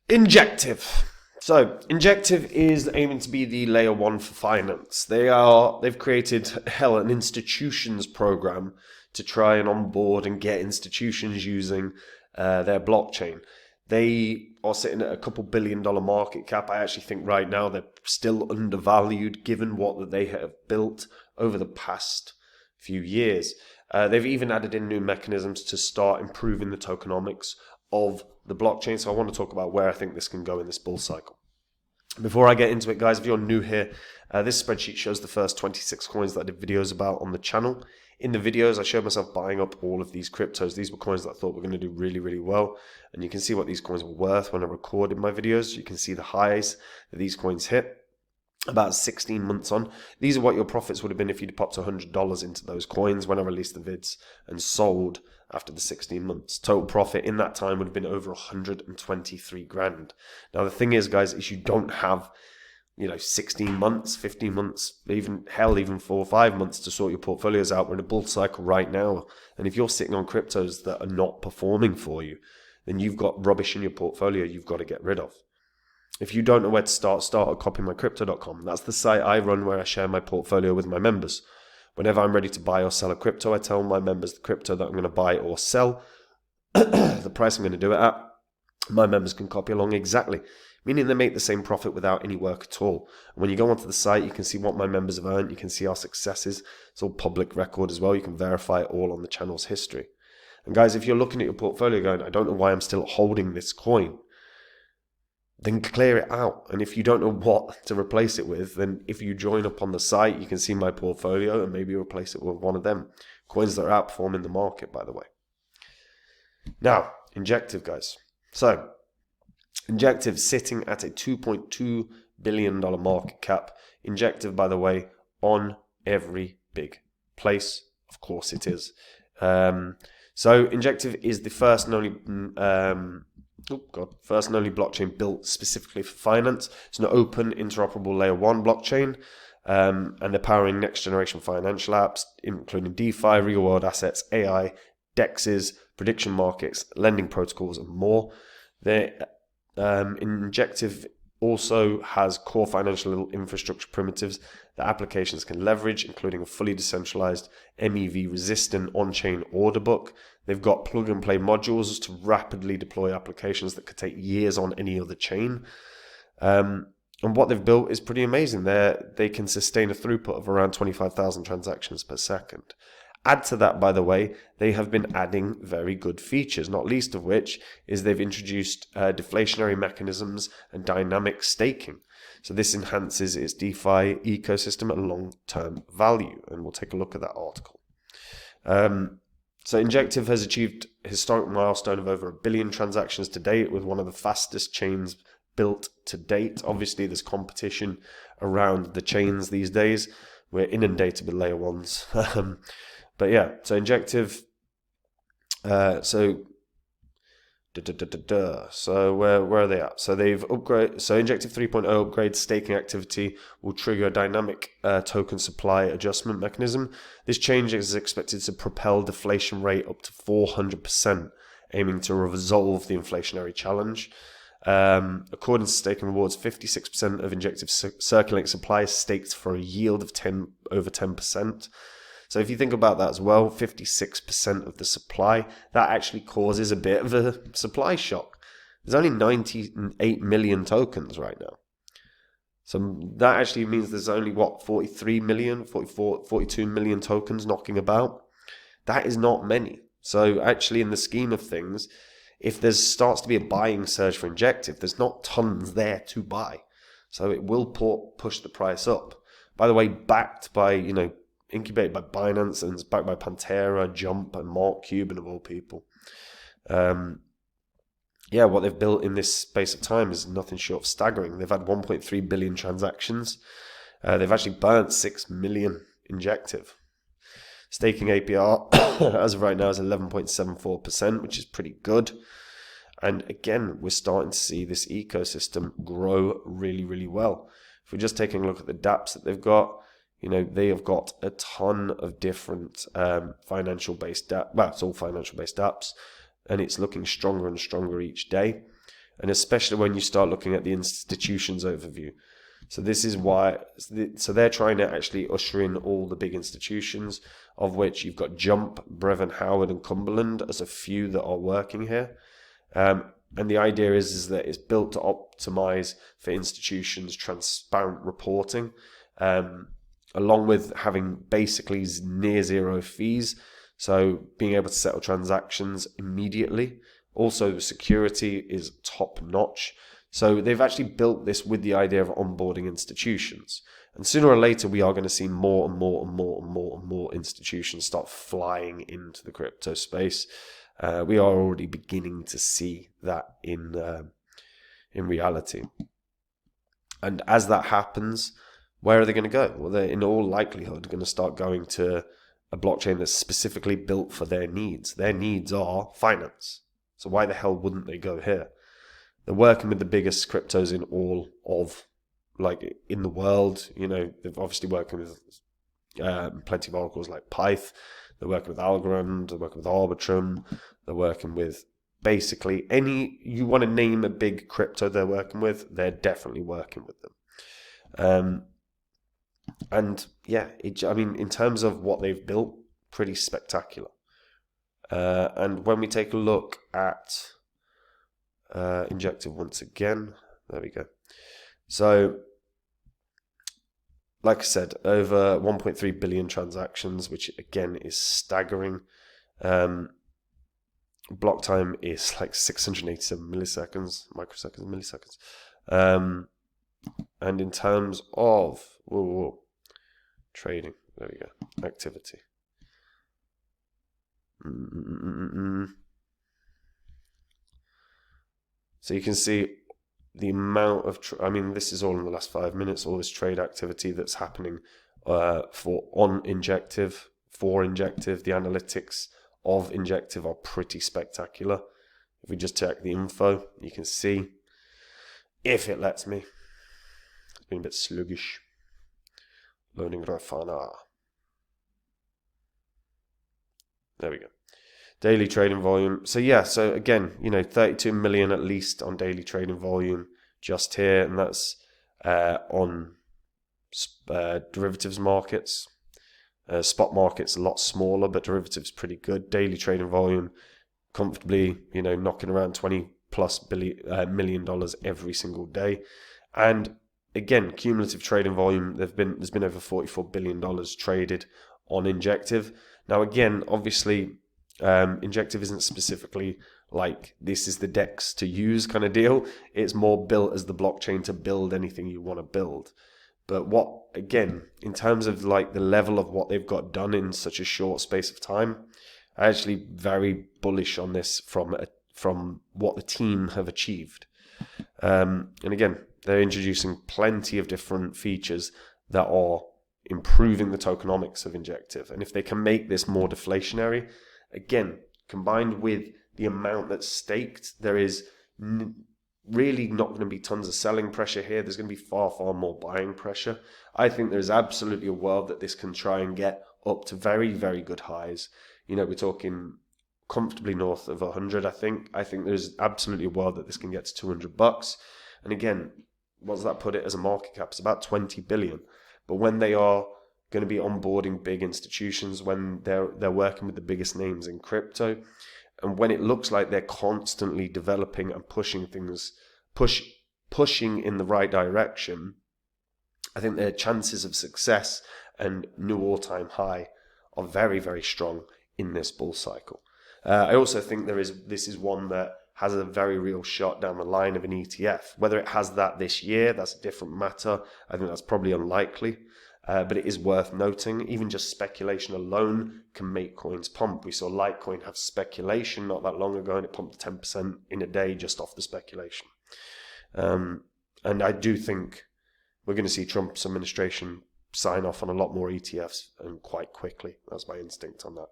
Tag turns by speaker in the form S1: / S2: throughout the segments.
S1: Injective. So, Injective is aiming to be the layer one for finance. They've created an institutions program to try and onboard and get institutions using their blockchain. They are sitting at a couple $1 billion market cap. I actually think right now they're still undervalued given what that they have built over the past few years. They've even added in new mechanisms to start improving the tokenomics of the blockchain. So I want to talk about where I think this can go in this bull cycle. Before I get into it, guys, if you're new here, this spreadsheet shows the first 26 coins that I did videos about on the channel. In the videos, I showed myself buying up all of these cryptos. These were coins that I thought were going to do really, really well. And you can see what these coins were worth when I recorded my videos. You can see the highs that these coins hit about 16 months on. These are what your profits would have been if you'd popped $100 into those coins when I released the vids and sold after the 16 months. Total profit in that time would have been over 123 grand. Now the thing is, guys, is you don't have 16 months, 15 months, even 4 or 5 months to sort your portfolios out. We're in a bull cycle right now. And if you're sitting on cryptos that are not performing for you, then you've got rubbish in your portfolio you've got to get rid of. If you don't know where to start at copymycrypto.com. That's the site I run where I share my portfolio with my members. Whenever I'm ready to buy or sell a crypto, I tell my members the crypto that I'm going to buy or sell, the price I'm going to do it at. My members can copy along exactly, meaning they make the same profit without any work at all. And when you go onto the site, you can see what my members have earned. You can see our successes. It's all public record as well. You can verify it all on the channel's history. And guys, if you're looking at your portfolio going, I don't know why I'm still holding this coin, then clear it out. And if you don't know what to replace it with, then if you join up on the site, you can see my portfolio and maybe replace it with one of them. Coins that are outperforming the market, by the way. Now, Injective, guys. So, Injective sitting at a $2.2 billion market cap. Injective, by the way, on every big place. Of course it is. So, Injective is the first and only blockchain built specifically for finance. It's an open, interoperable layer 1 blockchain, and they're powering next generation financial apps, including DeFi, real world assets, AI, DEXs, prediction markets, lending protocols, and more. Injective also has core financial infrastructure primitives that applications can leverage, including a fully decentralized, MEV-resistant on-chain order book. They've got plug-and-play modules to rapidly deploy applications that could take years on any other chain. And what they've built is pretty amazing. They can sustain a throughput of around 25,000 transactions per second. Add to that, by the way, they have been adding very good features, not least of which is they've introduced deflationary mechanisms and dynamic staking. So this enhances its DeFi ecosystem and long-term value. And we'll take a look at that article. So Injective has achieved a historic milestone of over 1 billion transactions to date, with one of the fastest chains built to date. Obviously, there's competition around the chains these days. We're inundated with layer ones. But yeah, so Injective, so where are they at? So they've upgraded. So Injective 3.0 upgrade staking activity will trigger a dynamic token supply adjustment mechanism. This change is expected to propel deflation rate up to 400%, aiming to resolve the inflationary challenge. According to staking rewards, 56% of Injective circulating supply is staked for a yield of over 10%. So if you think about that as well, 56% of the supply, that actually causes a bit of a supply shock. There's only 98 million tokens right now. So that actually means there's only, 42 million tokens knocking about? That is not many. So actually, in the scheme of things, if there starts to be a buying surge for Injective, there's not tons there to buy. So it will push the price up. By the way, backed by, incubated by Binance, and it's backed by Pantera, Jump, and Markcube, and of all people. What they've built in this space of time is nothing short of staggering. They've had 1.3 billion transactions. They've actually burnt 6 million Injective. Staking APR, as of right now, is 11.74%, which is pretty good. And again, we're starting to see this ecosystem grow really, really well. If we're just taking a look at the dApps that they've got, they have got a ton of different financial-based apps. Well, it's all financial-based apps, and it's looking stronger and stronger each day. and especially when you start looking at the institutions overview. So this is why, so they're trying to actually usher in all the big institutions, of which you've got Jump, Brevin, Howard, and Cumberland as a few that are working here. And the idea is that it's built to optimize for institutions transparent reporting, along with having basically near zero fees. So being able to settle transactions immediately. Also, security is top notch. So they've actually built this with the idea of onboarding institutions. And sooner or later, we are going to see more and more and more and more and more institutions start flying into the crypto space. We are already beginning to see that in reality. And as that happens, where are they going to go? Well, they're in all likelihood going to start going to a blockchain that's specifically built for their needs. Their needs are finance. So why the hell wouldn't they go here? They're working with the biggest cryptos in all of, like, in the world. You know, they're obviously working with plenty of oracles like Pyth. They're working with Algorand. They're working with Arbitrum. They're working with basically any, you want to name a big crypto they're working with, they're definitely working with them. And yeah, I mean, in terms of what they've built, pretty spectacular. And when we take a look at Injective once again, there we go. So, like I said, over 1.3 billion transactions, which again is staggering. Block time is like 687 milliseconds, microseconds, milliseconds. And in terms of trading, there we go, activity. So you can see the amount of, I mean, this is all in the last 5 minutes, all this trade activity that's happening for Injective. The analytics of Injective are pretty spectacular. If we just check the info, you can see, if it lets me, it's been a bit sluggish. Loading Grafana. There we go. Daily trading volume. So yeah, so again, 32 million at least on daily trading volume just here, and that's on derivatives markets. Spot markets a lot smaller, but derivatives pretty good. Daily trading volume comfortably, knocking around $20+ million every single day. And again, cumulative trading volume, there's been over $44 billion traded on Injective. Now again, obviously, Injective isn't specifically like this is the DEX to use kind of deal. It's more built as the blockchain to build anything you want to build. But again, in terms of like the level of what they've got done in such a short space of time, I'm actually very bullish on this from what the team have achieved. And again, they're introducing plenty of different features that are improving the tokenomics of Injective. And if they can make this more deflationary, again, combined with the amount that's staked, there is really not going to be tons of selling pressure here. There's going to be far, far more buying pressure. I think there's absolutely a world that this can try and get up to very, very good highs. We're talking comfortably north of 100, I think. I think there's absolutely a world that this can get to $200. And again, what does that put it as a market cap? It's about 20 billion. But when they are going to be onboarding big institutions, when they're working with the biggest names in crypto, and when it looks like they're constantly developing and pushing things, pushing in the right direction, I think their chances of success and new all-time high are very, very strong in this bull cycle. I also think this is one that has a very real shot down the line of an ETF. Whether it has that this year, that's a different matter. I think that's probably unlikely. But it is worth noting, even just speculation alone can make coins pump. We saw Litecoin have speculation not that long ago, and it pumped 10% in a day just off the speculation. And I do think we're going to see Trump's administration sign off on a lot more ETFs and quite quickly. That's my instinct on that.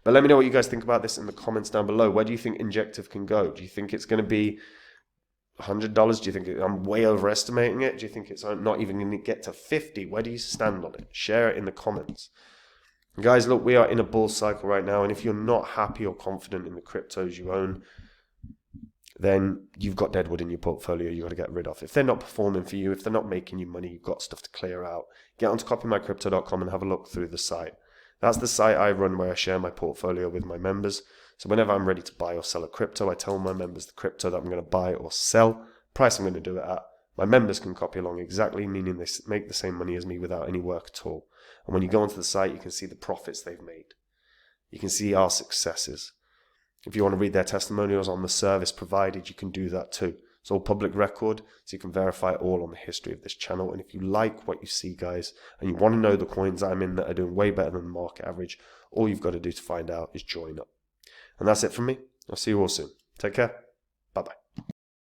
S1: But let me know what you guys think about this in the comments down below. Where do you think Injective can go? Do you think it's going to be $100? Do you think I'm way overestimating it? Do you think it's not even going to get to 50? Where do you stand on it? Share it in the comments. And guys, look, we are in a bull cycle right now, and if you're not happy or confident in the cryptos you own, then you've got deadwood in your portfolio you've got to get rid of. If they're not performing for you, if they're not making you money, you've got stuff to clear out. Get onto copymycrypto.com and have a look through the site. That's the site I run where I share my portfolio with my members. So whenever I'm ready to buy or sell a crypto, I tell my members the crypto that I'm going to buy or sell, price I'm going to do it at. My members can copy along exactly, meaning they make the same money as me without any work at all. And when you go onto the site, you can see the profits they've made. You can see our successes. If you want to read their testimonials on the service provided, you can do that too. It's all public record, so you can verify all on the history of this channel. And if you like what you see, guys, and you want to know the coins I'm in that are doing way better than the market average, all you've got to do to find out is join up. And that's it from me. I'll see you all soon. Take care. Bye-bye.